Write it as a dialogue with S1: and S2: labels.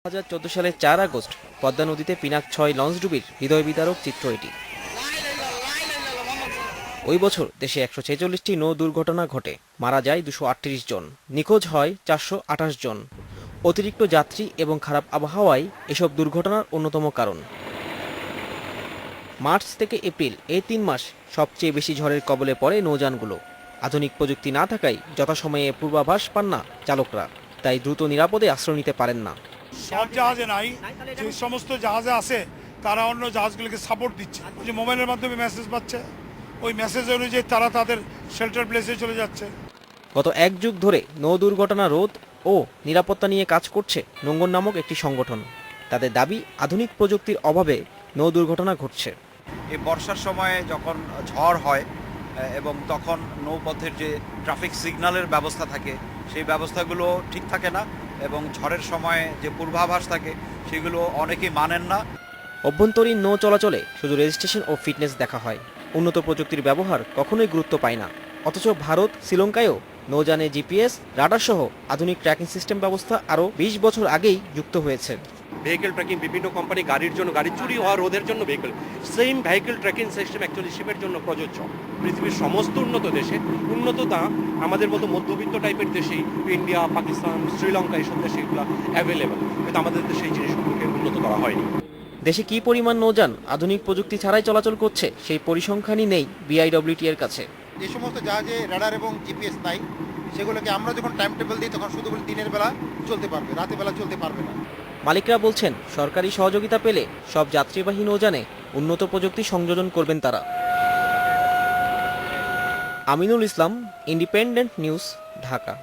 S1: 2014 সালের 4 আগস্ট পদ্মা নদীতে পিনাক 6 লঞ্চডুবির হৃদয় বিদারক চিত্র এটি। ওই বছর দেশে 146টি নৌ দুর্ঘটনা ঘটে, মারা যায় 238 জন, নিখোঁজ হয় 428 জন। অতিরিক্ত যাত্রী এবং খারাপ আবহাওয়াই এসব দুর্ঘটনার অন্যতম কারণ। মার্চ থেকে এপ্রিল এই 3 মাস সবচেয়ে বেশি ঝড়ের কবলে পড়ে নৌযানগুলো। আধুনিক প্রযুক্তি না থাকায় যথাসময়ে পূর্বাভাস পান না চালকরা, তাই দ্রুত নিরাপদে আশ্রয় নিতে পারেন না।
S2: সব জাহাজে নাই, যে সমস্ত জাহাজে আছে তারা অন্য জাহাজগুলোকে সাপোর্ট দিচ্ছে, যে মোবাইলের মাধ্যমে মেসেজ পাচ্ছে, ওই মেসেজ অনুযায়ী তারা তাদের শেল্টার প্লেসে চলে যাচ্ছে।
S1: গত 1 যুগ ধরে নৌ দুর্ঘটনা রোধ ও নিরাপত্তা নিয়ে কাজ করছে নোঙ্গর নামক একটি সংগঠন। তাদের দাবি, আধুনিক প্রযুক্তির অভাবে নৌ দুর্ঘটনা ঘটছে।
S3: এই বর্ষার সময়ে যখন ঝড় হয় এবং তখন নৌপথের যে ট্রাফিক সিগন্যালের ব্যবস্থা থাকে সেই ব্যবস্থাগুলো ঠিক থাকে না, এবং ঝড়ের সময় যে পূর্বাভাস থাকে সেগুলো অনেকেই মানেন না।
S1: অভ্যন্তরীণ নৌ চলাচলে শুধু রেজিস্ট্রেশন ও ফিটনেস দেখা হয়, উন্নত প্রযুক্তির ব্যবহার কখনোই গুরুত্ব পায় না। অথচ ভারত, শ্রীলঙ্কায়ও নৌযানে জিপিএস, রাডার সহ আধুনিক ট্র্যাকিং সিস্টেম ব্যবস্থা আরও 20 বছর আগেই যুক্ত হয়েছে।
S4: ভেহিকেল ট্র্যাকিং বিভিন্ন কোম্পানি গাড়ির জন্য, গাড়ি চুরি হওয়া রোধের জন্য same vehicle tracking system actually শিপের জন্য প্রযোজ্য। পৃথিবীর সমস্ত উন্নত দেশে উন্নততা আমাদের মতো মধ্যবিত্ত টাইপের দেশেই, ইন্ডিয়া, পাকিস্তান, শ্রীলঙ্কা এইসব দেশে এগুলো অ্যাভেলেবেল, কিন্তু আমাদের দেশে এই জিনিসগুলোকে উন্নত করা হয়নি।
S1: দেশে কি পরিমাণ নৌযান আধুনিক প্রযুক্তি ছাড়াই চলাচল করছে সেই পরিসংখ্যানই নেই বিআইডব্লিউটি এর কাছে।
S5: যে সমস্ত জাহাজে রাডার এবং জিপিএস নাই, সেগুলোকে আমরা যখন টাইম টেবিল দিই তখন শুধু দিনের বেলা চলতে পারবে, রাতের বেলা চলতে পারবে না।
S1: মালিকরা বলছেন, সরকারি সহযোগিতা পেলে সব যাত্রীবাহী নৌযানে উন্নত প্রযুক্তি সংযোজন করবেন তারা। Aminul Islam, independent news, Dhaka.